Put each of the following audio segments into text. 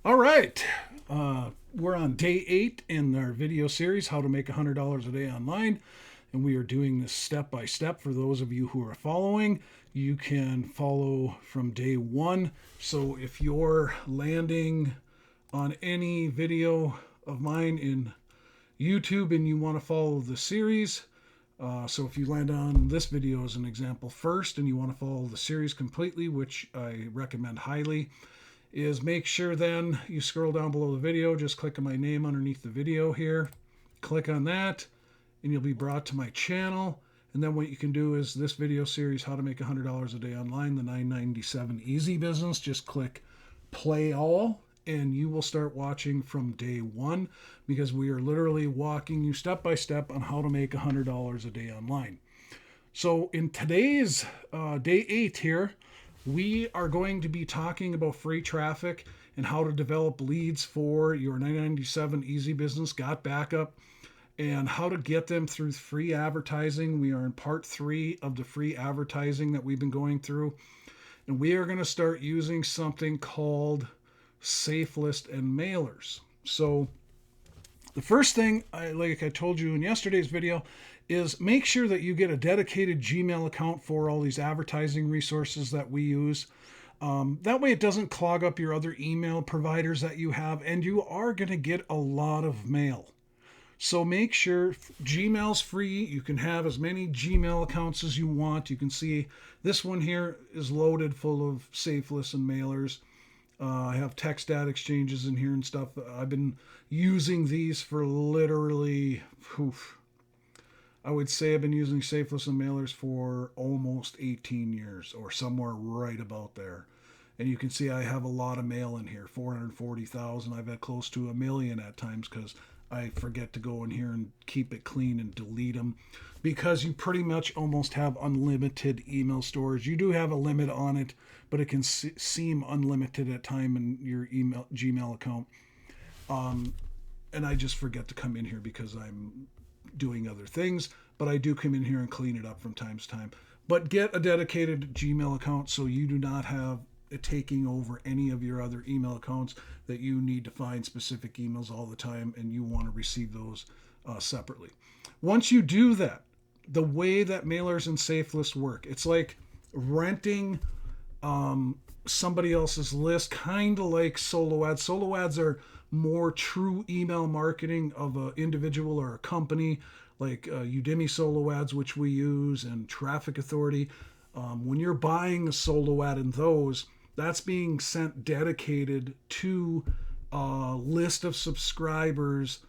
All right. We're on day 8 in our video series, How to Make $100 a Day Online. And we are doing this step by step. For those of you who are following, you can follow from day 1. So if you're landing on any video of mine in YouTube and you want to follow the series, so if you land on this video as an example first and you want to follow the series completely, which I recommend highly, is make sure then you scroll down below the video, just click on my name underneath the video here, click on that, and you'll be brought to my channel. And then what you can do is this video series, How to Make $100 a Day Online, the 997 Easy Business, just click play all, and you will start watching from day 1, because we are literally walking you step by step on how to make $100 a day online. So in today's day 8 here, we are going to be talking about free traffic and how to develop leads for your 997 Easy Business Got Backup, and how to get them through free advertising. We are in part 3 of the free advertising that we've been going through, and we are going to start using something called Safelist and Mailers. So the first thing, like I told you in yesterday's video, is make sure that you get a dedicated Gmail account for all these advertising resources that we use. That way it doesn't clog up your other email providers that you have, and you are going to get a lot of mail. So make sure Gmail's free. You can have as many Gmail accounts as you want. You can see this one here is loaded full of Safelist and Mailers. I have text data exchanges in here and stuff. I've been using these for literally, I would say I've been using Safelist and Mailers for almost 18 years, or somewhere right about there. And you can see I have a lot of mail in here, 440,000. I've had close to 1,000,000 at times, because I forget to go in here and keep it clean and delete them, because you pretty much almost have unlimited email storage. You do have a limit on it, but it can seem unlimited at time in your email Gmail account. And I just forget to come in here because I'm doing other things, but I do come in here and clean it up from time to time. But get a dedicated Gmail account so you do not have it taking over any of your other email accounts that you need to find specific emails all the time, and you want to receive those separately. Once you do that, the way that Mailers and Safelist work, it's like renting somebody else's list, kind of like solo ads. Solo ads are more true email marketing of an individual or a company, like Udemy solo ads, which we use, and Traffic Authority. When you're buying a solo ad in those, that's being sent dedicated to a list of subscribers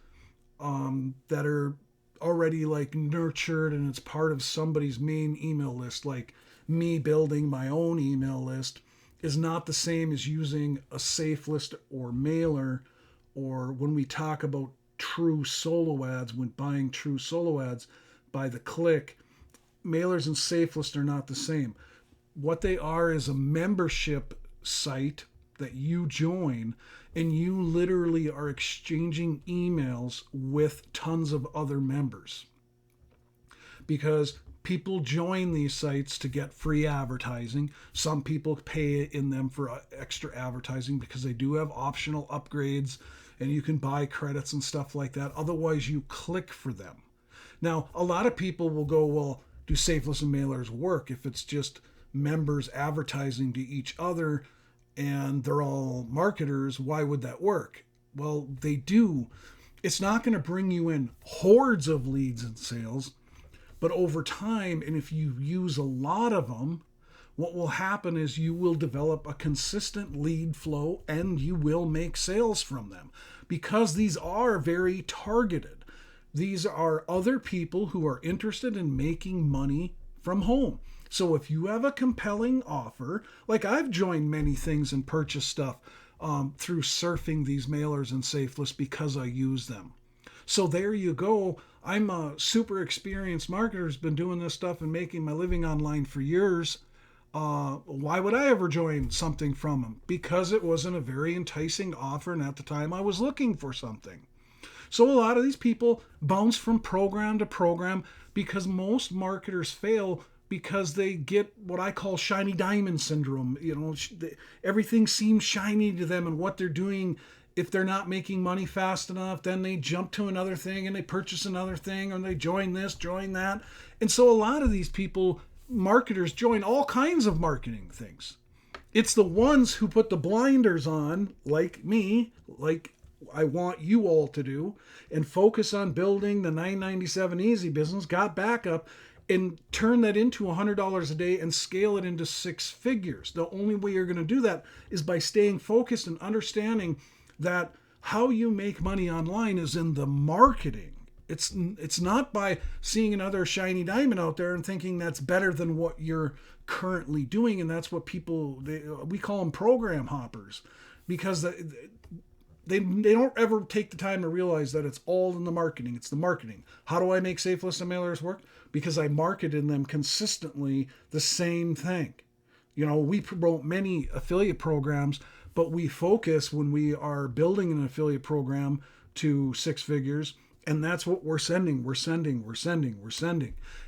that are already like nurtured, and it's part of somebody's main email list. Like me building my own email list is not the same as using a Safelist or Mailer, or when we talk about true solo ads, when buying true solo ads by the click, Mailers and Safelist are not the same. What they are is a membership site that you join, and you literally are exchanging emails with tons of other members, because people join these sites to get free advertising. Some people pay in them for extra advertising because they do have optional upgrades, and you can buy credits and stuff like that. Otherwise, you click for them. Now, a lot of people will go, well, do Safelist and Mailers work if it's just members advertising to each other and they're all marketers? Why would that work? Well, they do. It's not going to bring you in hordes of leads and sales, but over time, and if you use a lot of them, what will happen is you will develop a consistent lead flow, and you will make sales from them, because these are very targeted. These are other people who are interested in making money from home. So if you have a compelling offer, like I've joined many things and purchased stuff through surfing these Mailers and Safelist because I use them. So there you go. I'm a super experienced marketer who's been doing this stuff and making my living online for years. Why would I ever join something from them? Because it wasn't a very enticing offer, and at the time I was looking for something. So a lot of these people bounce from program to program because most marketers fail because they get what I call shiny diamond syndrome. Everything seems shiny to them, and what they're doing, if they're not making money fast enough, then they jump to another thing and they purchase another thing, or they join this, join that. And so a lot of these people, marketers, join all kinds of marketing things. It's the ones who put the blinders on, like me, like I want you all to do, and focus on building the $9.97 easy business, got backup, and turn that into $100 a day and scale it into six figures. The only way you're going to do that is by staying focused and understanding that how you make money online is in the marketing. It's not by seeing another shiny diamond out there and thinking that's better than what you're currently doing. And that's what we call them program hoppers, because they don't ever take the time to realize that it's all in the marketing. It's the marketing. How do I make Safelist and Mailers work? Because I market in them consistently the same thing. We promote many affiliate programs, but we focus when we are building an affiliate program to six figures, and that's what we're sending. We're sending.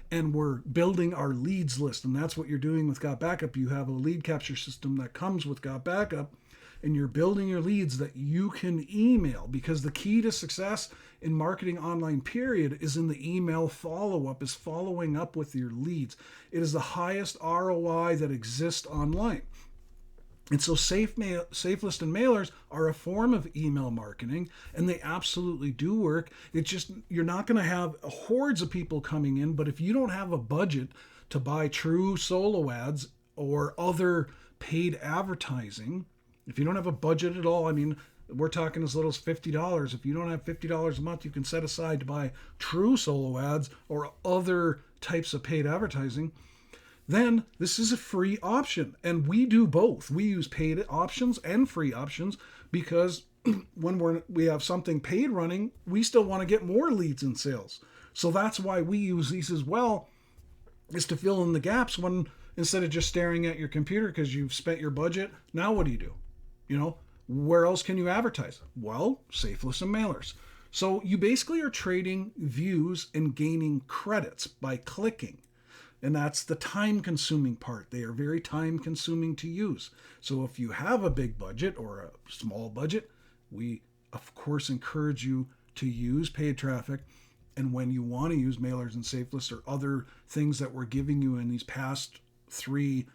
And we're building our leads list, and that's what you're doing with Got Backup. You have a lead capture system that comes with Got Backup, and you're building your leads that you can email, because the key to success in marketing online, period, is in the email follow-up, is following up with your leads. It is the highest ROI that exists online. And so Safelist and Mailers are a form of email marketing, and they absolutely do work. It's just, you're not going to have hordes of people coming in, but if you don't have a budget to buy true solo ads or other paid advertising, if you don't have a budget at all, we're talking as little as $50. If you don't have $50 a month, you can set aside to buy true solo ads or other types of paid advertising, then this is a free option. And we do both. We use paid options and free options, because when we have something paid running, we still want to get more leads and sales. So that's why we use these as well, is to fill in the gaps when, instead of just staring at your computer because you've spent your budget, now what do? Where else can you advertise? Well, Safelist and Mailers. So you basically are trading views and gaining credits by clicking. And that's the time-consuming part. They are very time-consuming to use. So if you have a big budget or a small budget, we, of course, encourage you to use paid traffic. And when you want to use Mailers and Safelist or other things that we're giving you in these past 3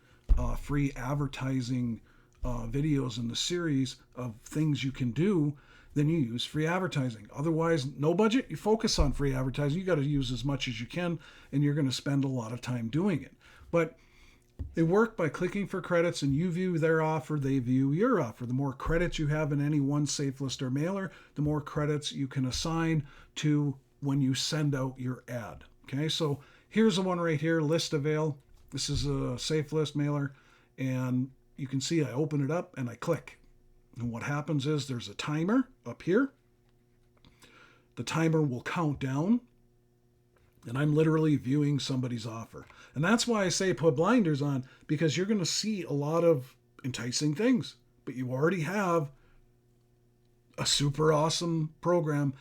free advertising videos in the series of things you can do, then you use free advertising. Otherwise, no budget, you focus on free advertising. You got to use as much as you can, and you're going to spend a lot of time doing it. But they work by clicking for credits, and you view their offer, they view your offer. The more credits you have in any one Safelist or mailer, the more credits you can assign to when you send out your ad. Okay, so here's the one right here, list avail. This is a Safelist mailer, and you can see I open it up and I click. And what happens is there's a timer up here. The timer will count down, and I'm literally viewing somebody's offer. And that's why I say put blinders on, because you're going to see a lot of enticing things, but you already have a super awesome program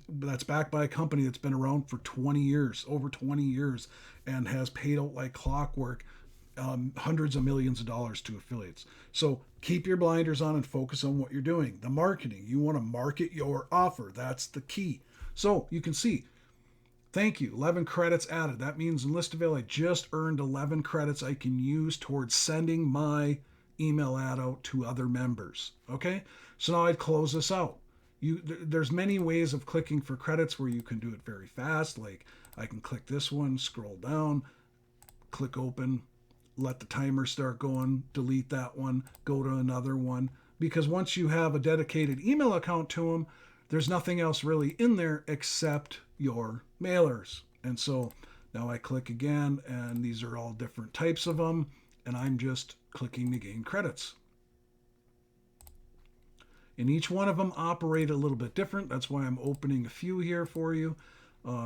that's backed by a company that's been around for 20 years, over 20 years, and has paid out like clockwork hundreds of millions of dollars to affiliates. So keep your blinders on and focus on what you're doing. The marketing, you want to market your offer. That's the key. So you can see, thank you, 11 credits added. That means in list avail, I just earned 11 credits I can use towards sending my email ad out to other members. Okay, so now I'd close this out. There's many ways of clicking for credits where you can do it very fast. Like I can click this one, scroll down, click open, let the timer start going, delete that one, go to another one. Because once you have a dedicated email account to them, there's nothing else really in there except your mailers. And so now I click again, and these are all different types of them, and I'm just clicking to gain credits. And each one of them operate a little bit different. That's why I'm opening a few here for you.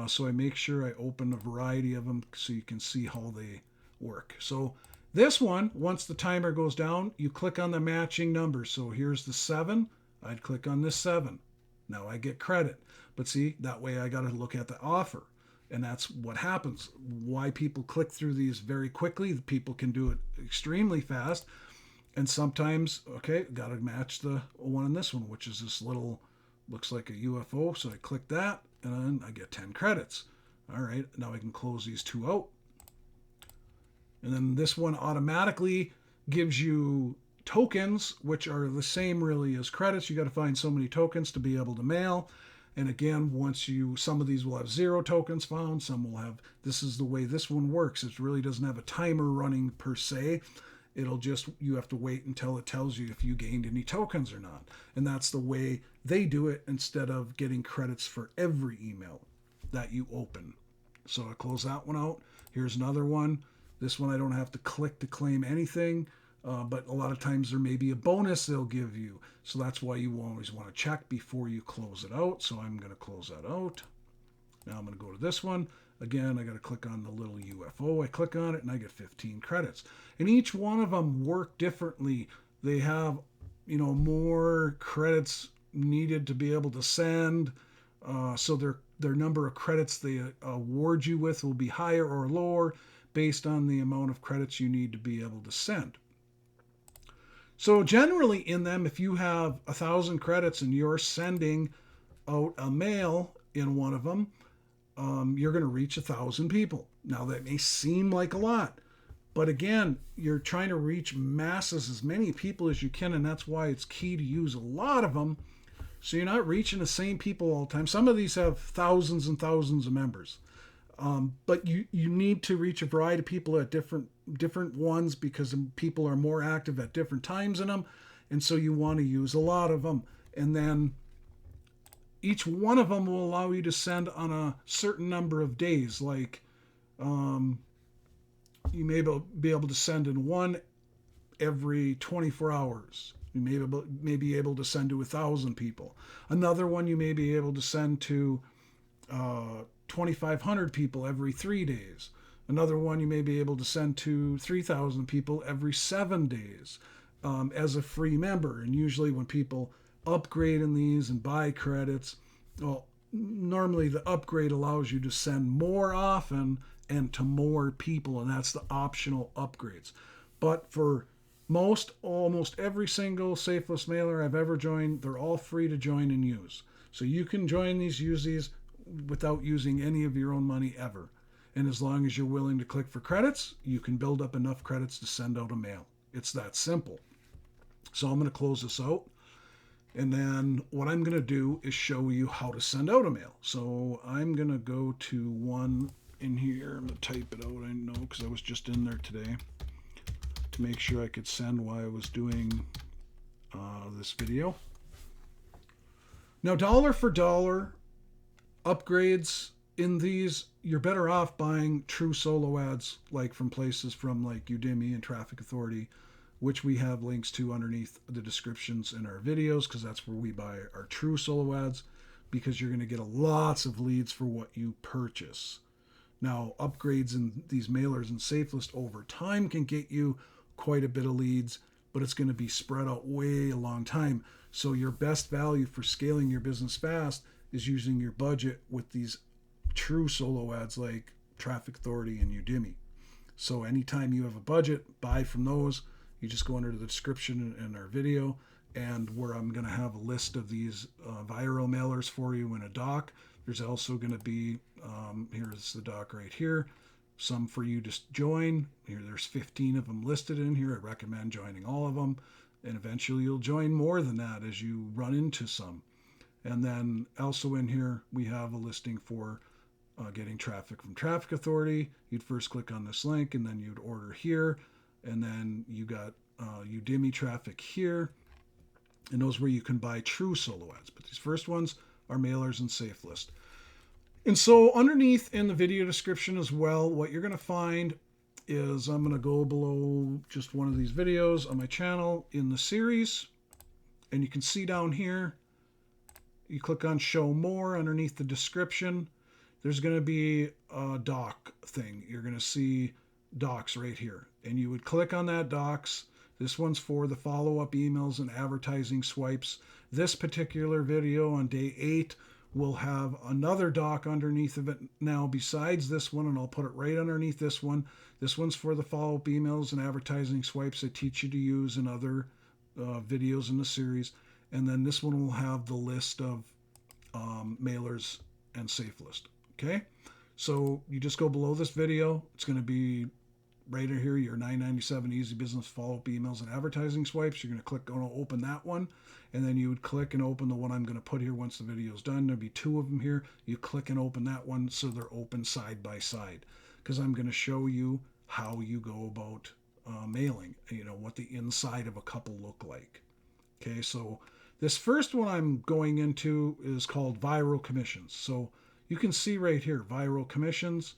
So I make sure I open a variety of them so you can see how they work. So this one, once the timer goes down, you click on the matching number. So here's the 7. I'd click on this 7. Now I get credit. But see, that way I got to look at the offer. And that's what happens. Why people click through these very quickly. People can do it extremely fast. And sometimes, okay, got to match the one in this one, which is this little, looks like a UFO. So I click that and then I get 10 credits. All right, now I can close these two out. And then this one automatically gives you tokens, which are the same really as credits. You got to find so many tokens to be able to mail. And again, some of these will have 0 tokens found, some will have, this is the way this one works. It really doesn't have a timer running per se. It'll just, you have to wait until it tells you if you gained any tokens or not. And that's the way they do it instead of getting credits for every email that you open. So I close that one out. Here's another one. This one I don't have to click to claim anything. But a lot of times there may be a bonus they'll give you. So that's why you always want to check before you close it out. So I'm going to close that out. Now I'm going to go to this one. Again, I got to click on the little UFO. I click on it and I get 15 credits. And each one of them work differently. They have, more credits needed to be able to send. So their number of credits they award you with will be higher or lower based on the amount of credits you need to be able to send. So generally in them, if you have 1,000 credits and you're sending out a mail in one of them, you're going to reach 1,000 people. Now that may seem like a lot, but again, you're trying to reach masses, as many people as you can, and that's why it's key to use a lot of them. So you're not reaching the same people all the time. Some of these have thousands and thousands of members. But you need to reach a variety of people at different ones because people are more active at different times in them. And so you want to use a lot of them. And then each one of them will allow you to send on a certain number of days. Like you may be able to send in one every 24 hours. You may be able to send to 1,000 people. Another one you may be able to send to 2,500 people every 3 days. Another one you may be able to send to 3,000 people every 7 days as a free member. And usually when people upgrade in these and buy credits, well, normally the upgrade allows you to send more often and to more people, and that's the optional upgrades. But for almost every single Safelist mailer I've ever joined, they're all free to join and use. So you can join these, use these without using any of your own money ever. And as long as you're willing to click for credits, you can build up enough credits to send out a mail. It's that simple. So I'm going to close this out. And then what I'm going to do is show you how to send out a mail. So I'm going to go to one in here. I'm going to type it out, I know, because I was just in there today to make sure I could send while I was doing this video. Now, dollar for dollar, upgrades in these, you're better off buying true solo ads like from places from like Udemy and Traffic Authority, which we have links to underneath the descriptions in our videos, because that's where we buy our true solo ads, because you're going to get lots of leads for what you purchase. Now, upgrades in these mailers and Safelist over time can get you quite a bit of leads, but it's going to be spread out way a long time. So your best value for scaling your business fast is using your budget with these true solo ads like Traffic Authority and Udemy. So anytime you have a budget, buy from those. You just go under the description in our video, and where I'm going to have a list of these viral mailers for you in a doc. There's also going to be, here's the doc right here, some for you to join. Here, there's 15 of them listed in here. I recommend joining all of them, and eventually you'll join more than that as you run into some. And then also in here, we have a listing for getting traffic from Traffic Authority. You'd first click on this link, and then you'd order here. And then you got Udemy traffic here. And those where you can buy true solo ads. But these first ones are Mailers and Safelist. And so underneath in the video description as well, what you're going to find is I'm going to go below just one of these videos on my channel in the series. And you can see down here, you click on show more underneath the description. There's going to be a doc thing. You're going to see docs right here. And you would click on that docs. This one's for the follow-up emails and advertising swipes. This particular video on day 8 will have another doc underneath of it now besides this one, and I'll put it right underneath this one. This one's for the follow-up emails and advertising swipes I teach you to use in other videos in the series. And then this one will have the list of mailers and Safelist. Okay, so you just go below this video. It's going to be right here, your $9.97 easy business follow-up emails and advertising swipes. You're going to click on open that one, and then you would click and open the one I'm going to put here once the video is done. There'll be two of them here. You click and open that one so they're open side by side, because I'm going to show you how you go about mailing, what the inside of a couple look like. Okay, so this first one I'm going into is called viral commissions. So you can see right here, viral commissions.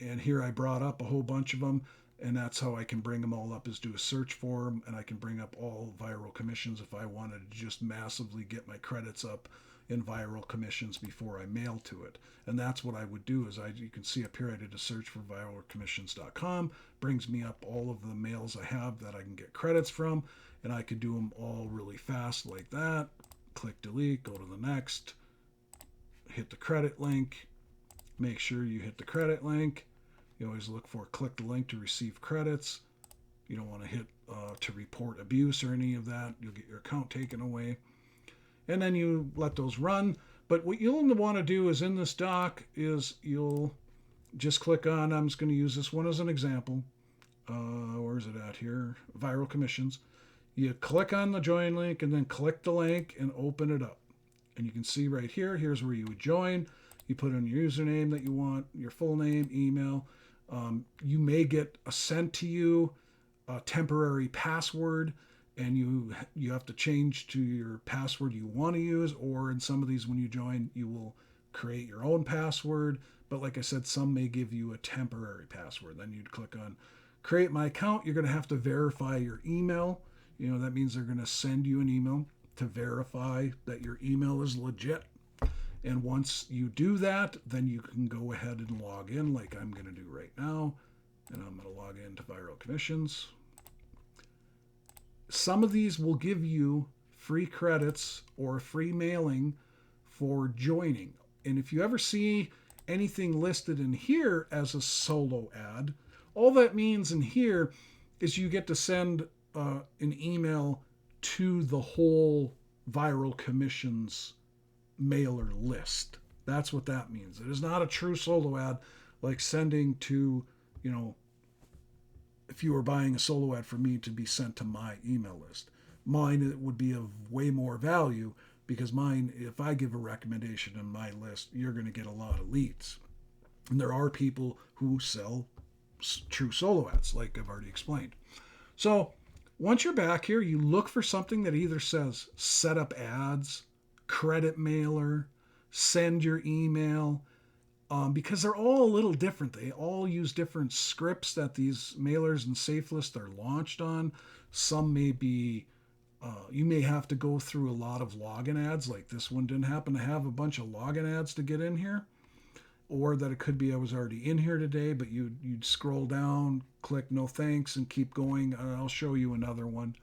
And here I brought up a whole bunch of them, and that's how I can bring them all up, is do a search for them, and I can bring up all viral commissions if I wanted to just massively get my credits up in viral commissions before I mail to it. And that's what I would do. Is you can see up here, I did a search for viralcommissions.com, brings me up all of the mails I have that I can get credits from, and I could do them all really fast like that. Click delete, go to the next, hit the credit link. Make sure you hit the credit link. You always look for click the link to receive credits. You don't want to hit to report abuse or any of that. You'll get your account taken away. And then you let those run. But what you'll want to do is in this doc is you'll just click on, I'm just going to use this one as an example. Where is it at here? Viral commissions. You click on the join link and then click the link and open it up. And you can see right here, here's where you would join. You put in your username that you want, your full name, email. You may get sent to you a temporary password, and you have to change to your password you want to use, or in some of these when you join, you will create your own password. But like I said, some may give you a temporary password. Then you'd click on create my account. You're going to have to verify your email. That means they're going to send you an email to verify that your email is legit. And once you do that, then you can go ahead and log in like I'm going to do right now. And I'm going to log into Viral Commissions. Some of these will give you free credits or free mailing for joining. And if you ever see anything listed in here as a solo ad, all that means in here is you get to send an email to the whole Viral Commissions mailer list. That's what that means. It is not a true solo ad like sending to, if you were buying a solo ad for me to be sent to my email list. Mine, it would be of way more value because mine, if I give a recommendation in my list, you're going to get a lot of leads. And there are people who sell true solo ads, like I've already explained. So once you're back here, you look for something that either says set up ads, credit mailer, send your email, because they're all a little different. They all use different scripts that these mailers and Safelist are launched on. Some may be, you may have to go through a lot of login ads, like this one didn't happen to have a bunch of login ads to get in here. Or that it could be I was already in here today, but you'd scroll down, click no thanks, and keep going. I'll show you another one.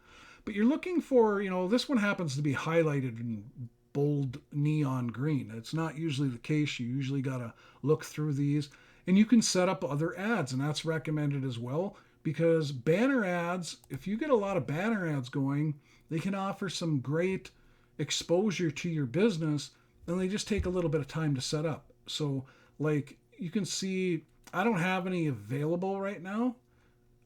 But you're looking for, this one happens to be highlighted in bold neon green. It's not usually the case. You usually got to look through these. And you can set up other ads, and that's recommended as well, because banner ads, if you get a lot of banner ads going, they can offer some great exposure to your business, and they just take a little bit of time to set up. So, like, you can see, I don't have any available right now.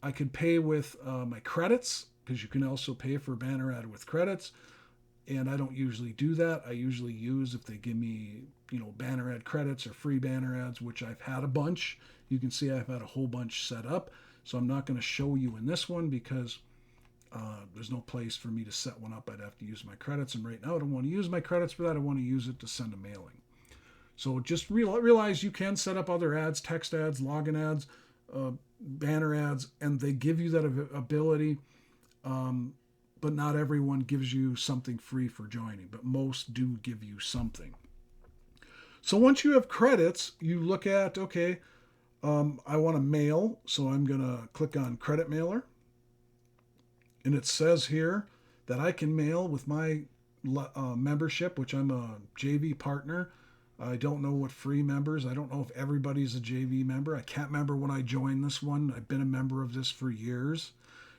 I could pay with my credits, because you can also pay for a banner ad with credits. And I don't usually do that. I usually use, if they give me, banner ad credits or free banner ads, which I've had a bunch. You can see I've had a whole bunch set up. So I'm not going to show you in this one because there's no place for me to set one up. I'd have to use my credits. And right now I don't want to use my credits for that. I want to use it to send a mailing. So just realize you can set up other ads, text ads, login ads, banner ads, and they give you that ability. But not everyone gives you something free for joining, but most do give you something. So once you have credits, you look at, okay, I want to mail, so I'm going to click on Credit Mailer. And it says here that I can mail with my membership, which I'm a JV partner. I don't know what free members. I don't know if everybody's a JV member. I can't remember when I joined this one. I've been a member of this for years.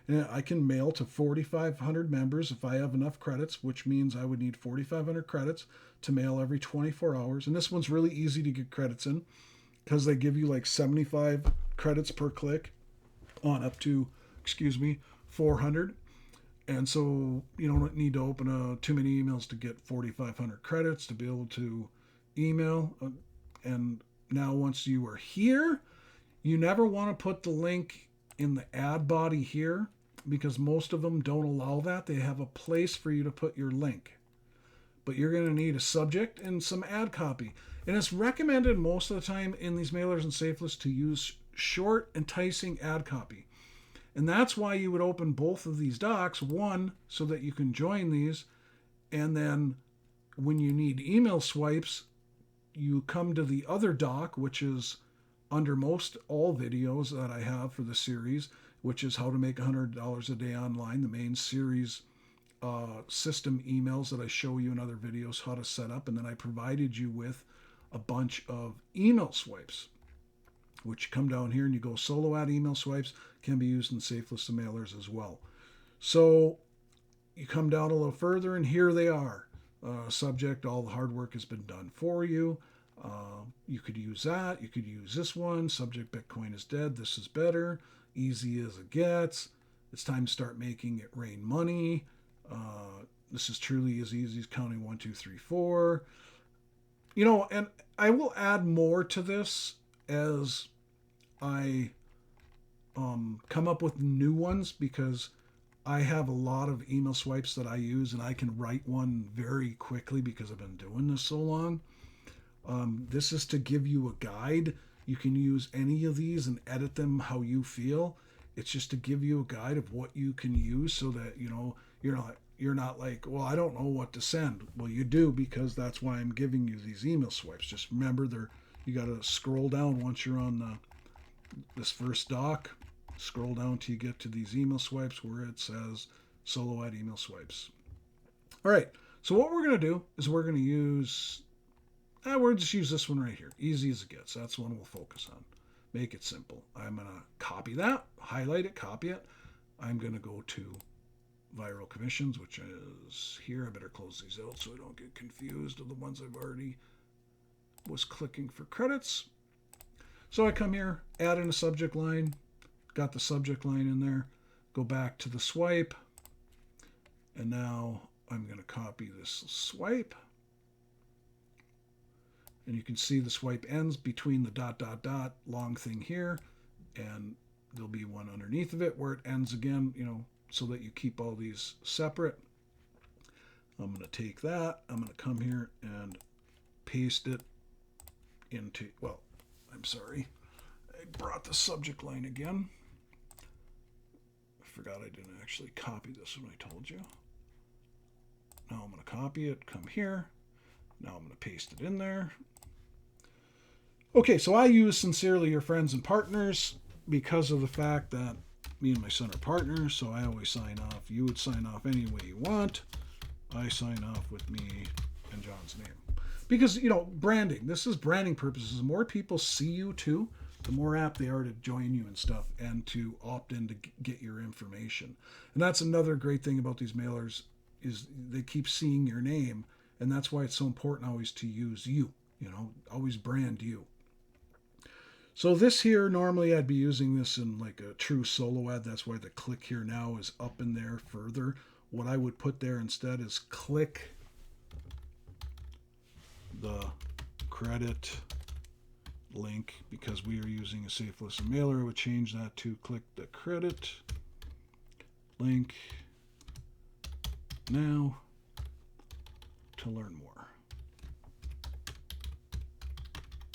And I can mail to 4,500 members if I have enough credits, which means I would need 4,500 credits to mail every 24 hours. And this one's really easy to get credits in because they give you like 75 credits per click on up to, 400. And so you don't need to open too many emails to get 4,500 credits to be able to email. And now once you are here, you never want to put the link in the ad body here because most of them don't allow that. They have a place for you to put your link. But you're going to need a subject and some ad copy. And it's recommended most of the time in these mailers and safe lists to use short, enticing ad copy. And that's why you would open both of these docs, one, so that you can join these, and then when you need email swipes, you come to the other doc, which is under most all videos that I have for the series, which is how to make $100 a day online, the main series system emails that I show you in other videos how to set up. And then I provided you with a bunch of email swipes, which come down here and you go solo ad email swipes, can be used in safe list of mailers as well. So you come down a little further and here they are. Subject, all the hard work has been done for you. You could use that. You could use this one. Subject, Bitcoin is dead. This is better. Easy as it gets. It's time to start making it rain money. This is truly as easy as counting 1, 2, 3, 4. And I will add more to this as I come up with new ones because I have a lot of email swipes that I use and I can write one very quickly because I've been doing this so long. This is to give you a guide. You can use any of these and edit them how you feel. It's just to give you a guide of what you can use so that, you're not like, well, I don't know what to send. Well, you do because that's why I'm giving you these email swipes. Just remember you got to scroll down once you're on this first doc. Scroll down till you get to these email swipes where it says solo ad email swipes. All right. So what we're going to do is we're going to use, we'll just use this one right here. Easy as it gets. That's the one we'll focus on. Make it simple. I'm going to copy that, highlight it, copy it. I'm going to go to viral commissions, which is here. I better close these out so I don't get confused of the ones I've already was clicking for credits. So I come here, add in a subject line, got the subject line in there, go back to the swipe, and now I'm going to copy this swipe. And you can see the swipe ends between the ... long thing here, and there'll be one underneath of it where it ends again, so that you keep all these separate. I'm going to take that, I'm going to come here and paste it into, I'm sorry, I brought the subject line again. I forgot I didn't actually copy this when I told you. Now I'm going to copy it, come here. Now I'm going to paste it in there. Okay, so I use sincerely your friends and partners because of the fact that me and my son are partners, so I always sign off. You would sign off any way you want. I sign off with me and John's name. Because, branding. This is branding purposes. The more people see you, too, the more apt they are to join you and stuff and to opt in to get your information. And that's another great thing about these mailers is they keep seeing your name, and that's why it's so important always to use you. Always brand you. So this here, normally I'd be using this in like a true solo ad. That's why the click here now is up in there further. What I would put there instead is click the credit link because we are using a safe list mailer. I would change that to click the credit link now to learn more.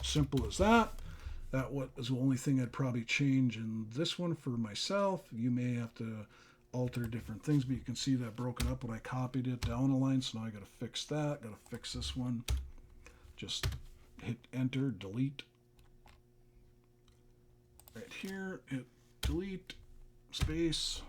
Simple as that. That is the only thing I'd probably change in this one for myself. You may have to alter different things, but you can see that broken up when I copied it down a line. So now I got to fix that. Got to fix this one. Just hit enter, delete. Right here, hit delete, space,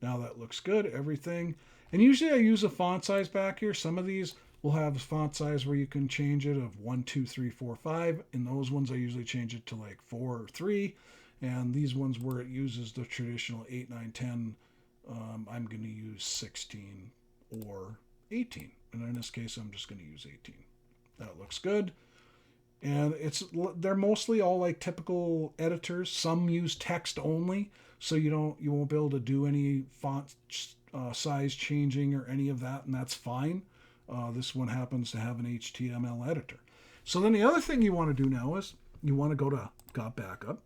Now that looks good, everything. And usually I use a font size back here. Some of these will have font size where you can change it of 1, 2, 3, 4, 5. In those ones, I usually change it to like 4 or 3. And these ones where it uses the traditional 8, 9, 10, I'm going to use 16 or 18. And in this case, I'm just going to use 18. That looks good. And they're mostly all like typical editors. Some use text only, so you won't be able to do any font size changing or any of that, and that's fine. This one happens to have an HTML editor. So then the other thing you want to do now is you want to go to Got Backup,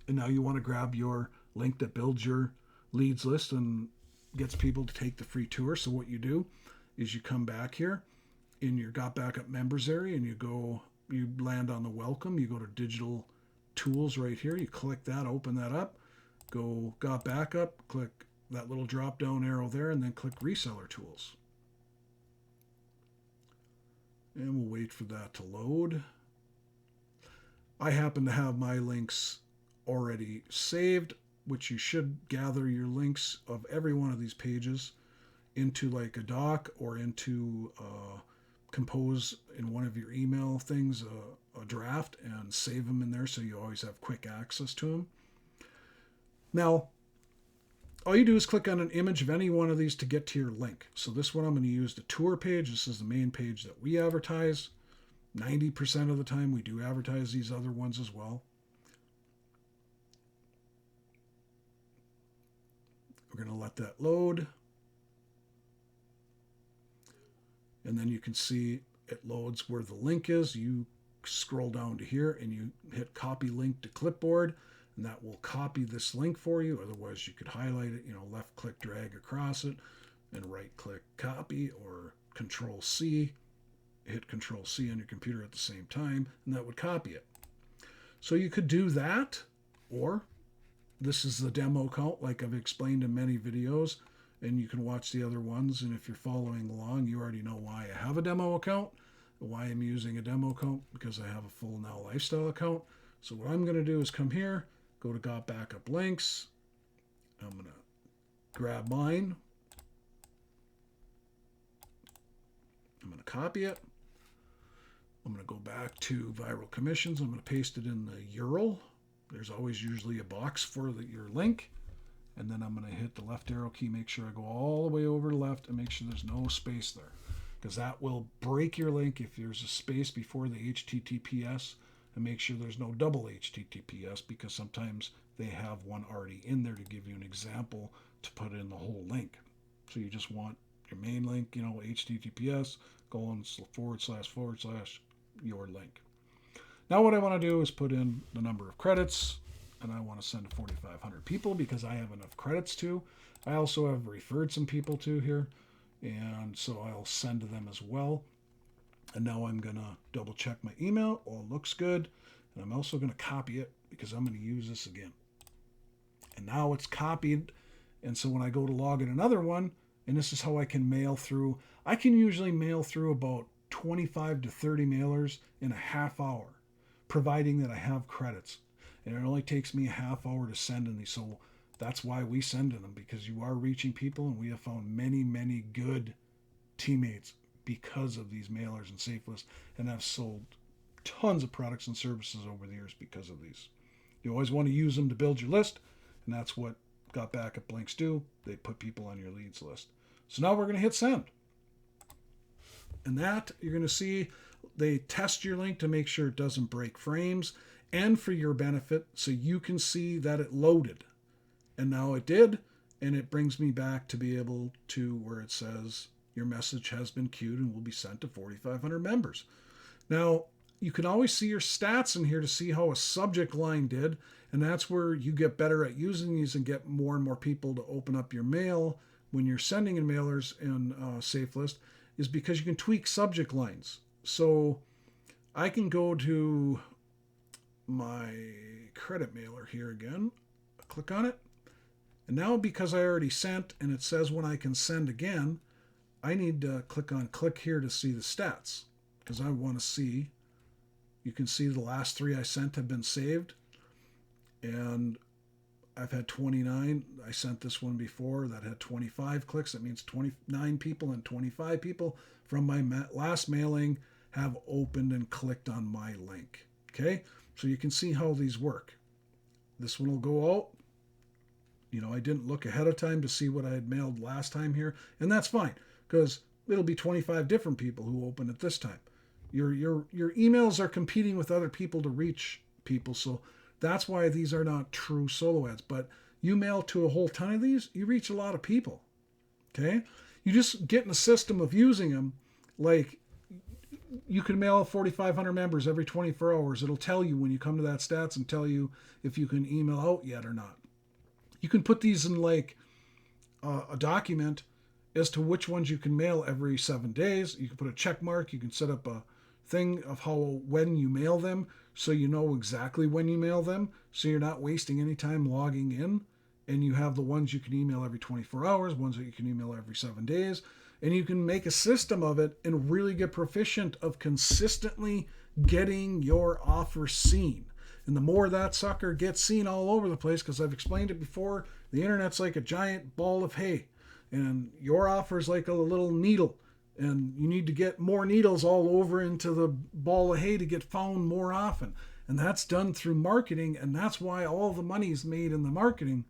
and now you want to grab your link that builds your leads list and gets people to take the free tour. So what you do is you come back here in your Got Backup members area, and you land on the welcome. You go to digital tools right here. You click that, open that up, go Got Backup, click that little drop down arrow there, and then click reseller tools. And we'll wait for that to load. I happen to have my links already saved, which you should gather your links of every one of these pages into like a doc or into compose in one of your email things a draft and save them in there so you always have quick access to them. Now, all you do is click on an image of any one of these to get to your link. So this one I'm going to use the tour page. This is the main page that we advertise. 90% of the time we do advertise these other ones as well. We're going to let that load. And then you can see it loads where the link is. You scroll down to here and you hit copy link to clipboard, and that will copy this link for you. Otherwise, you could highlight it, left click, drag across it, and right click copy, or Control C, hit Control C on your computer at the same time, and that would copy it. So you could do that, or this is the demo account like I've explained in many videos. And you can watch the other ones. And if you're following along, you already know why I have a demo account, why I'm using a demo account, because I have a full Now Lifestyle account. So what I'm going to do is come here, go to Got Backup Links. I'm going to grab mine. I'm going to copy it. I'm going to go back to Viral Commissions. I'm going to paste it in the URL. There's always usually a box for your link. And then I'm going to hit the left arrow key, make sure I go all the way over to the left and make sure there's no space there, because that will break your link if there's a space before the HTTPS, and make sure there's no double HTTPS, because sometimes they have one already in there to give you an example to put in the whole link. So you just want your main link, HTTPS, / your link. Now what I want to do is put in the number of credits, and I want to send to 4,500 people because I have enough credits to. I also have referred some people to here, and so I'll send to them as well. And now I'm going to double check my email. All looks good. And I'm also going to copy it because I'm going to use this again. And now it's copied. And so when I go to log in another one, and this is how I can mail through, I can usually mail through about 25 to 30 mailers in a half hour, providing that I have credits. And it only takes me a half hour to send in these. So that's why we send in them, because you are reaching people, and we have found many, many good teammates because of these mailers and Safelist, and I've sold tons of products and services over the years because of these. You always want to use them to build your list, and that's what Got Backup Links do. They put people on your leads list. So now we're going to hit send. And that, you're going to see, they test your link to make sure it doesn't break frames, and for your benefit, so you can see that it loaded. And now it did, and it brings me back to be able to where it says your message has been queued and will be sent to 4,500 members. Now, you can always see your stats in here to see how a subject line did, and that's where you get better at using these and get more and more people to open up your mail when you're sending in mailers in Safelist, is because you can tweak subject lines. So I can go to my credit mailer here again, click on it, and now because I already sent and it says when I can send again, I need to click on click here to see the stats, because I want to see, you can see the last 3 I sent have been saved, and I've had 29. I sent this one before that had 25 clicks. That means 29 people and 25 people from my last mailing have opened and clicked on my link. Okay, so you can see how these work. This one will go out. I didn't look ahead of time to see what I had mailed last time here, and that's fine because it'll be 25 different people who open it this time. Your emails are competing with other people to reach people, so that's why these are not true solo ads. But you mail to a whole ton of these, you reach a lot of people. Okay, you just get in a system of using them. Like you can mail 4,500 members every 24 hours. It'll tell you when you come to that stats and tell you if you can email out yet or not. You can put these in like a document as to which ones you can mail every 7 days. You can put a check mark. You can set up a thing of when you mail them, so you know exactly when you mail them, so you're not wasting any time logging in. And you have the ones you can email every 24 hours, ones that you can email every 7 days. And you can make a system of it and really get proficient of consistently getting your offer seen. And the more that sucker gets seen all over the place, because I've explained it before, the internet's like a giant ball of hay. And your offer is like a little needle. And you need to get more needles all over into the ball of hay to get found more often. And that's done through marketing. And that's why all the money is made in the marketing,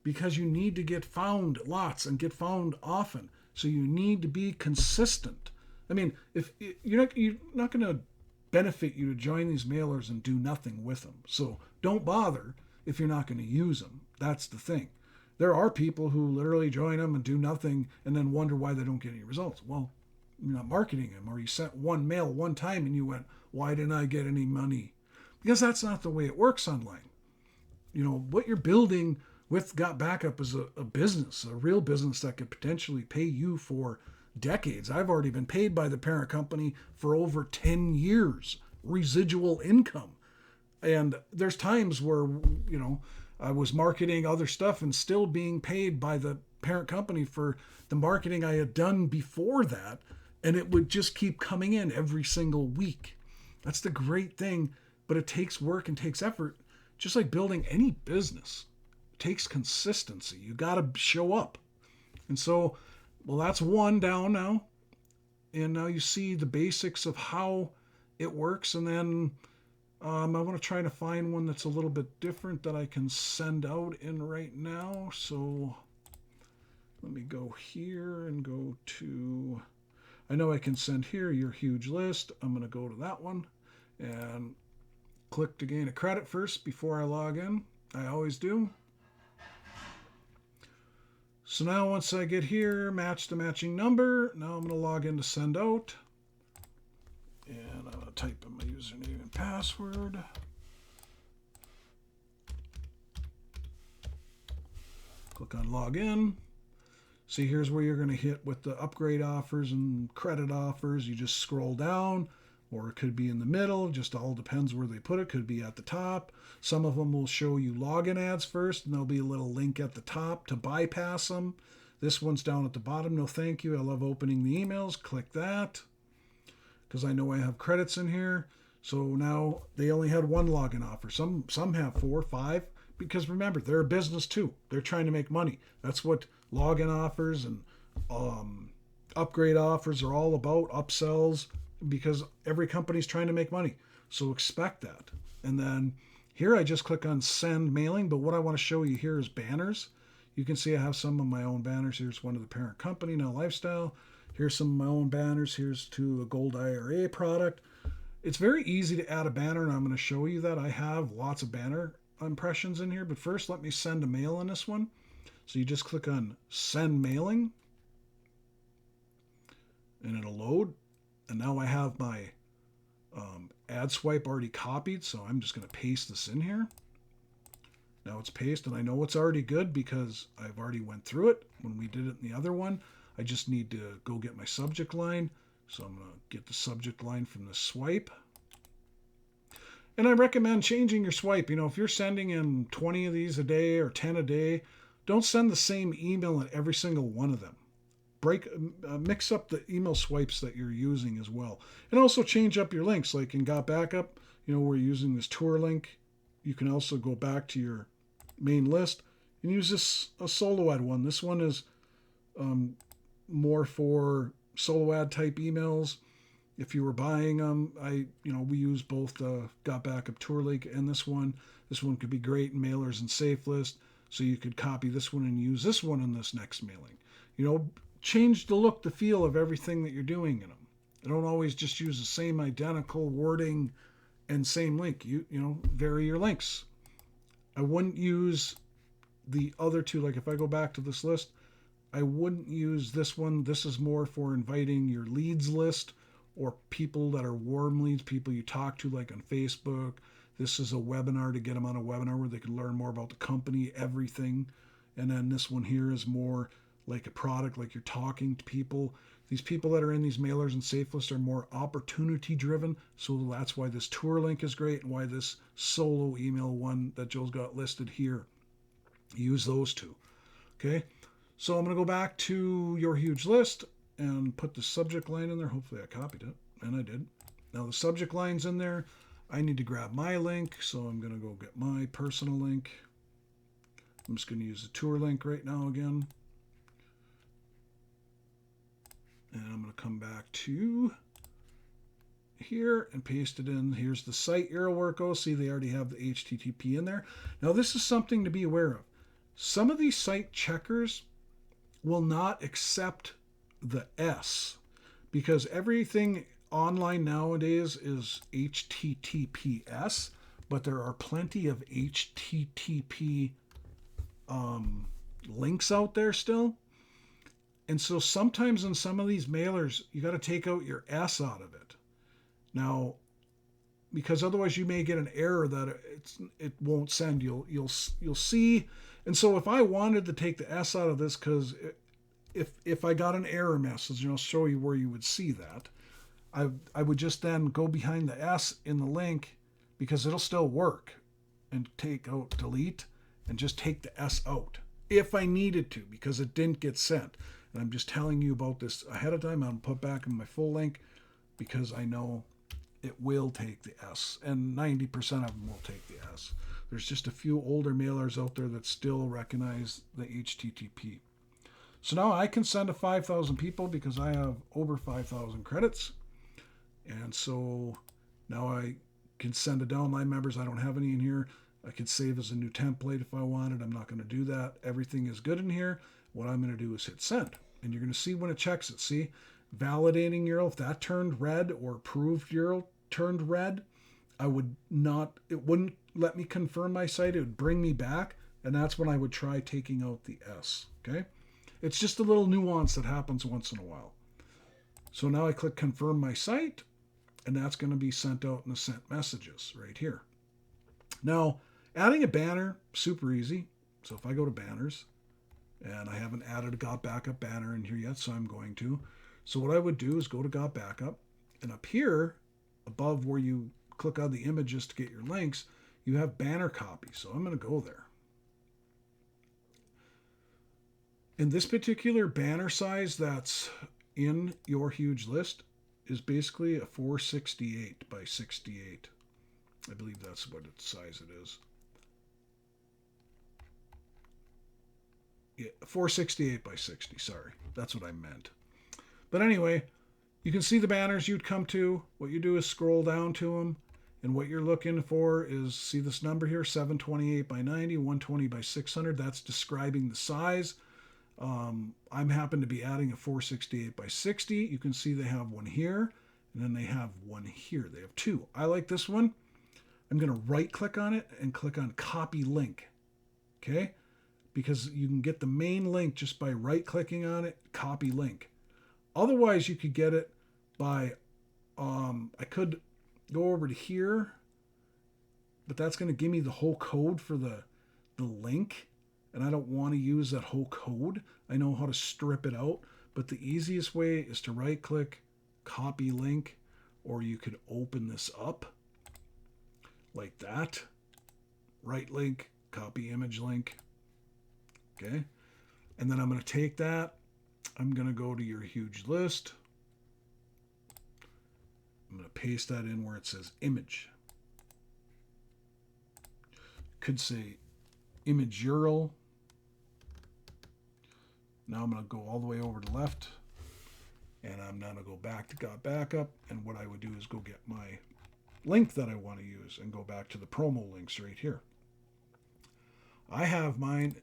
because you need to get found lots and get found often. So you need to be consistent. I mean, if you're not going to benefit you to join these mailers and do nothing with them. So don't bother if you're not going to use them. That's the thing. There are people who literally join them and do nothing and then wonder why they don't get any results. Well, you're not marketing them, or you sent one mail one time and you went, why didn't I get any money? Because that's not the way it works online. What you're building with Got Backup is a business, a real business that could potentially pay you for decades. I've already been paid by the parent company for over 10 years, residual income. And there's times where, I was marketing other stuff and still being paid by the parent company for the marketing I had done before that. And it would just keep coming in every single week. That's the great thing, but it takes work and takes effort, just like building any business. It takes consistency. You got to show up. And so, well, that's one down now. And now you see the basics of how it works. And then I want to try to find one that's a little bit different that I can send out in right now. So let me go here and go to, I know I can send here your huge list. I'm going to go to that one and click to gain a credit first before I log in. I always do. So now once I get here, match the matching number. Now I'm going to log in to send out. And I'm going to type in my username and password. Click on login. See, here's where you're going to hit with the upgrade offers and credit offers. You just scroll down, or it could be in the middle. Just all depends where they put it. Could be at the top. Some of them will show you login ads first, and there'll be a little link at the top to bypass them. This one's down at the bottom. No, thank you. I love opening the emails. Click that, because I know I have credits in here. So now they only had one login offer. Some have 4 or 5, because remember, they're a business too. They're trying to make money. That's what login offers and upgrade offers are all about, upsells, because every company's trying to make money. So expect that. And then here I just click on send mailing, but what I want to show you here is banners. You can see I have some of my own banners. Here's one of the parent company, Now Lifestyle. Here's some of my own banners. Here's to a gold IRA product. It's very easy to add a banner, and I'm going to show you that. I have lots of banner impressions in here, but first let me send a mail in this one. So you just click on send mailing, and it'll load. And now I have my ad swipe already copied, so I'm just going to paste this in here. Now it's pasted, and I know it's already good because I've already went through it when we did it in the other one. I just need to go get my subject line. So I'm going to get the subject line from the swipe. And I recommend changing your swipe. If you're sending in 20 of these a day or 10 a day, don't send the same email in every single one of them. Mix up the email swipes that you're using as well. And also change up your links. Like in Got Backup, we're using this tour link. You can also go back to your main list, and use this a solo ad one. This one is more for solo ad type emails. If you were buying them, we use both the Got Backup Tour link and this one. This one could be great in Mailers and Safelist, so you could copy this one and use this one in this next mailing. Change the look, the feel of everything that you're doing in them. Don't always just use the same identical wording and same link. Vary your links. I wouldn't use the other two. Like if I go back to this list, I wouldn't use this one. This is more for inviting your leads list or people that are warm leads, people you talk to like on Facebook. This is a webinar to get them on a webinar where they can learn more about the company, everything. And then this one here is more like a product, like you're talking to people. These people that are in these Mailers and Safelist are more opportunity driven. So that's why this tour link is great and why this solo email one that Joe's got listed here. Use those two. Okay. So I'm going to go back to your huge list and put the subject line in there. Hopefully I copied it, and I did. Now the subject line's in there. I need to grab my link, so I'm going to go get my personal link. I'm just going to use the tour link right now again. And I'm going to come back to here and paste it in. Here's the site arrow where it goes. See, they already have the HTTP in there. Now this is something to be aware of. Some of these site checkers will not accept the S, because everything online nowadays is HTTPS, but there are plenty of HTTP links out there still. And so sometimes in some of these mailers, you got to take out your S out of it. Now, because otherwise you may get an error that it won't send. You'll see. And so if I wanted to take the S out of this, because if I got an error message, and I'll show you where you would see that, I would just then go behind the S in the link, because it'll still work, and take out delete and just take the S out if I needed to, because it didn't get sent. And I'm just telling you about this ahead of time. I'll put back in my full link because I know it will take the S, and 90% of them will take the S. There's just a few older mailers out there that still recognize the HTTP. So now I can send to 5,000 people because I have over 5,000 credits. And so now I can send to downline members. I don't have any in here. I could save as a new template if I wanted. I'm not going to do that. Everything is good in here. What I'm going to do is hit send. And you're going to see when it checks it. See, validating URL, if that turned red, or approved URL turned red, it wouldn't let me confirm my site. It would bring me back. And that's when I would try taking out the S. Okay. It's just a little nuance that happens once in a while. So now I click confirm my site, and that's going to be sent out in the sent messages right here. Now, adding a banner, super easy. So if I go to banners, and I haven't added a Got Backup banner in here yet, so I'm going to. So what I would do is go to Got Backup, and up here, above where you click on the images to get your links, you have banner copy. So I'm going to go there. And this particular banner size that's in your huge list is basically a 468 by 68. I believe that's what its size it is. Yeah, 468 by 60, sorry. That's what I meant. But anyway, you can see the banners you'd come to. What you do is scroll down to them. And what you're looking for is, see this number here, 728 by 90, 120 by 600. That's describing the size. I'm happen to be adding a 468 by 60. You can see they have one here, and then they have one here. They have two. I like this one. I'm going to right click on it and click on copy link. Okay? Because you can get the main link just by right clicking on it, copy link. Otherwise, you could get it by, I could go over to here, but that's going to give me the whole code for the link. And I don't want to use that whole code. I know how to strip it out, but the easiest way is to right click, copy link, or you could open this up like that. Right link, copy image link. Okay. And then I'm going to take that. I'm going to go to your huge list. I'm going to paste that in where it says image. Could say image URL. Now I'm going to go all the way over to the left, and I'm going to go back to Got Backup, and what I would do is go get my link that I want to use and go back to the promo links right here. I have mine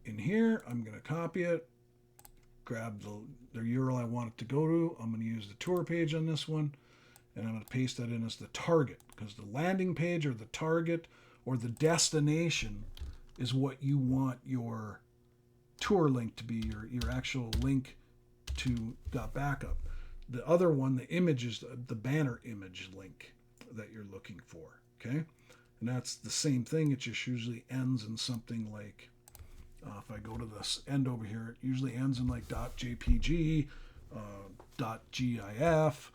in here. I'm going to copy it, grab the URL I want it to go to. I'm going to use the tour page on this one, and I'm going to paste that in as the target, because the landing page or the target or the destination is what you want your tour link to be, your actual link to Got Backup. The other one, the image, is the banner image link that you're looking for, okay? And that's the same thing. It just usually ends in something like, if I go to this end over here, it usually ends in like .jpg, .gif.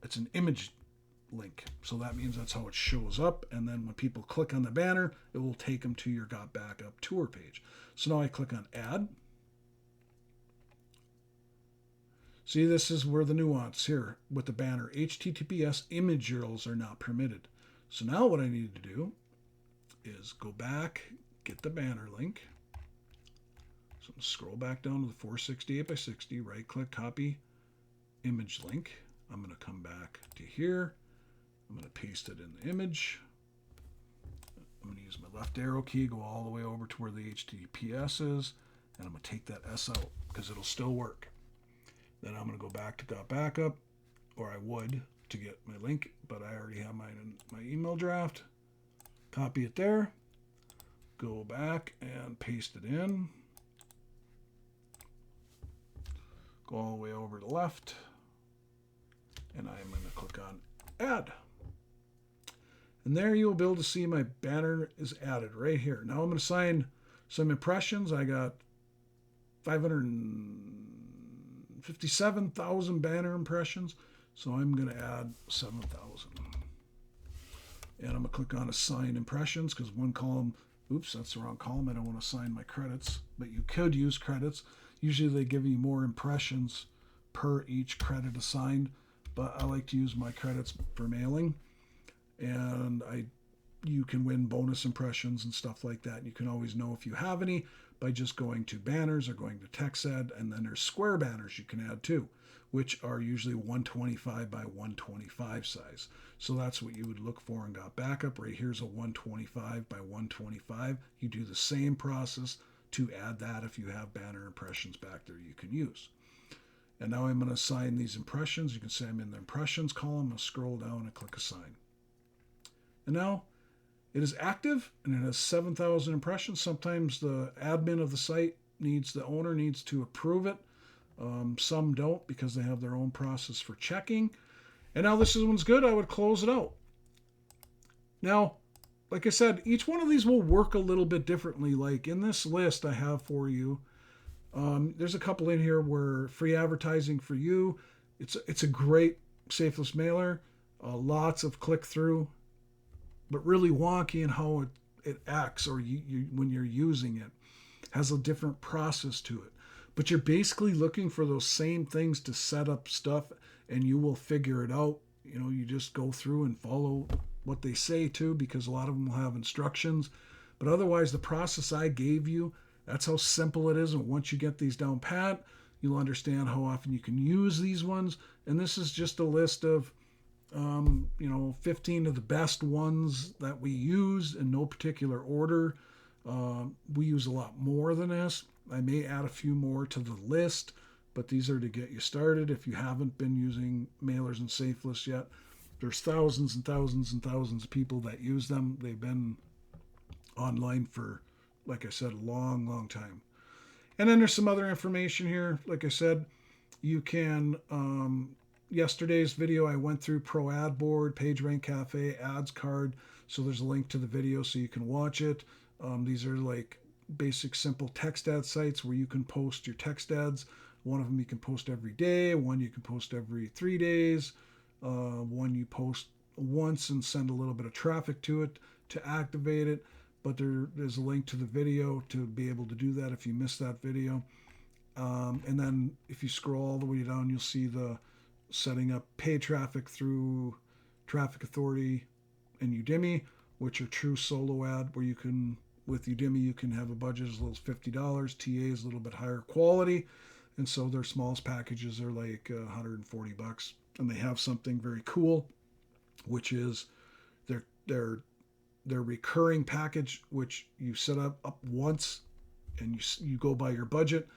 It's an image link. So that means that's how it shows up. And then when people click on the banner, it will take them to your Got Backup tour page. So now I click on add. See, this is where the nuance here with the banner. HTTPS image URLs are not permitted. So now what I need to do is go back, get the banner link. So I'm going to scroll back down to the 468 by 60, right click, copy image link. I'm going to come back to here. I'm going to paste it in the image. I'm going to use my left arrow key, go all the way over to where the HTTPS is, and I'm going to take that S out because it'll still work. Then I'm going to go back to Got Backup, or I would, to get my link, but I already have mine in my email draft. Copy it there, go back and paste it in. Go all the way over to the left, and I'm going to click on add. And there you will be able to see my banner is added right here. Now I'm going to assign some impressions. I got 557,000 banner impressions, so I'm going to add 7,000. And I'm going to click on assign impressions because one column, oops, that's the wrong column. I don't want to assign my credits, but you could use credits. Usually they give you more impressions per each credit assigned, but I like to use my credits for mailing. And you can win bonus impressions and stuff like that. You can always know if you have any by just going to banners or going to text ad, and then there's square banners you can add too, which are usually 125 by 125 size. So that's what you would look for in Got Backup. Right here's a 125 by 125. You do the same process to add that if you have banner impressions back there you can use. And now I'm going to assign these impressions. You can say I'm in the impressions column. I'll scroll down and click assign. And now it is active and it has 7,000 impressions. Sometimes the admin of the site the owner needs to approve it. Some don't because they have their own process for checking. And now this one's good. I would close it out. Now, like I said, each one of these will work a little bit differently. Like in this list I have for you, there's a couple in here where free advertising for you. It's a great Safelist mailer. Lots of click through, but really wonky in how it acts, or when you're using it. Has a different process to it. But you're basically looking for those same things to set up stuff, and you will figure it out. You know, you just go through and follow what they say to, because a lot of them will have instructions. But otherwise, the process I gave you, that's how simple it is. And once you get these down pat, you'll understand how often you can use these ones. And this is just a list of 15 of the best ones that we use in no particular order. We use a lot more than this. I may add a few more to the list, but these are to get you started. If you haven't been using Mailers and Safelist yet, there's thousands and thousands and thousands of people that use them. They've been online for, like I said, a long, long time. And then there's some other information here. Like I said, you can, yesterday's video, I went through Pro Ad Board, PageRank Cafe, Ads Card. So there's a link to the video so you can watch it. These are like basic, simple text ad sites where you can post your text ads. One of them you can post every day. One you can post every 3 days. One you post once and send a little bit of traffic to it to activate it. But there's a link to the video to be able to do that if you missed that video. And then if you scroll all the way down, you'll see the setting up paid traffic through Traffic Authority and Udemy, which are true solo ad, where you can with Udemy, you can have a budget as little as $50. TA is a little bit higher quality, and so their smallest packages are like $140. And they have something very cool, which is their recurring package, which you set up once, and you go by your budget,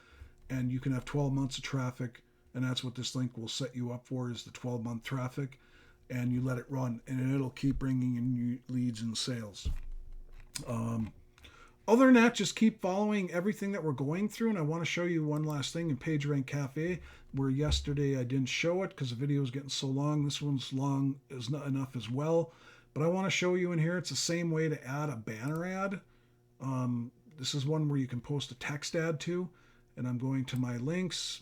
and you can have 12 months of traffic, and that's what this link will set you up for, is the 12-month traffic, and you let it run, and it'll keep bringing in new leads and sales. Other than that, just keep following everything that we're going through. And I want to show you one last thing in PageRank Cafe, where yesterday I didn't show it because the video was getting so long. This one's long is not enough as well. But I want to show you in here, it's the same way to add a banner ad. This is one where you can post a text ad to. And I'm going to my links,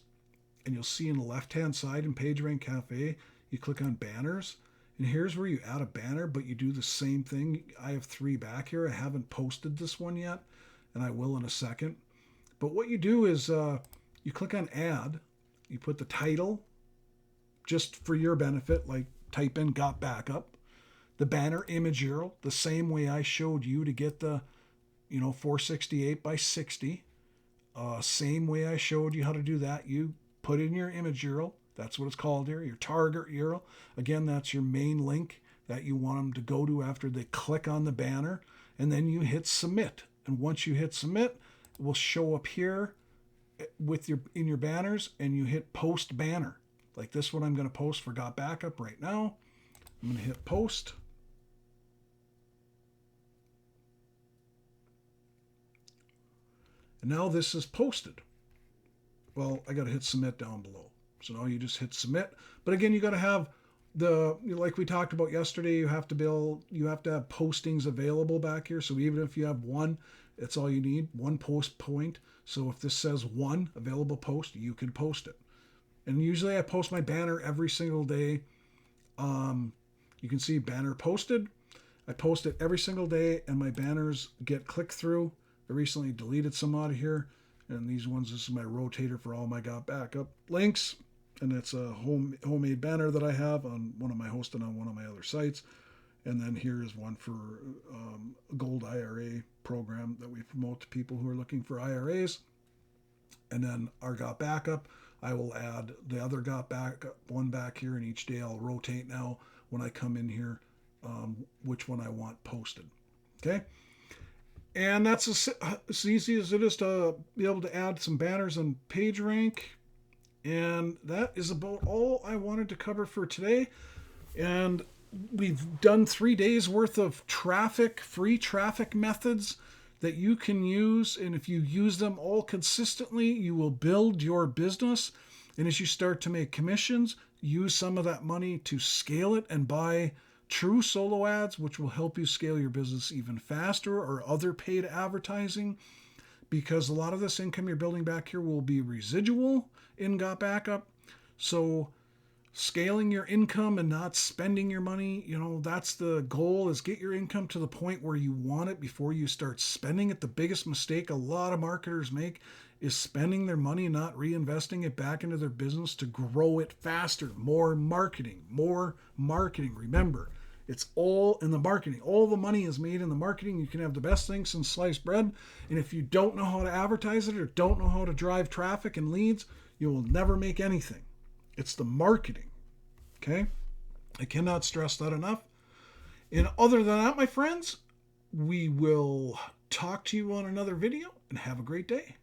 and you'll see in the left-hand side in PageRank Cafe, you click on banners. And here's where you add a banner, but you do the same thing. I have 3 back here. I haven't posted this one yet, and I will in a second. But what you do is you click on add. You put the title, just for your benefit, like type in got backup. The banner image URL, the same way I showed you to get the 468 by 60. Same way I showed you how to do that. You put in your image URL. That's what it's called here, your target URL. Again, that's your main link that you want them to go to after they click on the banner. And then you hit submit. And once you hit submit, it will show up here in your banners, and you hit post banner. Like this one I'm going to post for Got Backup right now. I'm going to hit post. And now this is posted. Well, I got to hit submit down below. So now you just hit submit. But again, you got to have like we talked about yesterday, you have to have postings available back here. So even if you have one, it's all you need, one post point. So if this says 1 available post, you can post it. And usually I post my banner every single day. You can see banner posted. I post it every single day, and my banners get clicked through. I recently deleted some out of here. And these ones, this is my rotator for all my Got Backup links. And it's a homemade banner that I have on one of my hosted on one of my other sites. And then here is one for a gold IRA program that we promote to people who are looking for IRAs. And then our Got Backup, I will add the other Got Backup one back here, and each day I'll rotate now when I come in here which one I want posted. Okay. And that's as easy as it is to be able to add some banners on PageRank. And that is about all I wanted to cover for today. And we've done 3 days worth of free traffic methods that you can use. And if you use them all consistently, you will build your business. And as you start to make commissions, use some of that money to scale it and buy true solo ads, which will help you scale your business even faster, or other paid advertising, because a lot of this income you're building back here will be residual in Got Backup. So scaling your income and not spending your money, that's the goal, is get your income to the point where you want it before you start spending it. The biggest mistake a lot of marketers make is spending their money and not reinvesting it back into their business to grow it faster. More marketing. Remember, it's all in the marketing. All the money is made in the marketing. You can have the best things since sliced bread, and if you don't know how to advertise it or don't know how to drive traffic and leads, you will never make anything. It's the marketing. Okay? I cannot stress that enough. And other than that, my friends, we will talk to you on another video, and have a great day.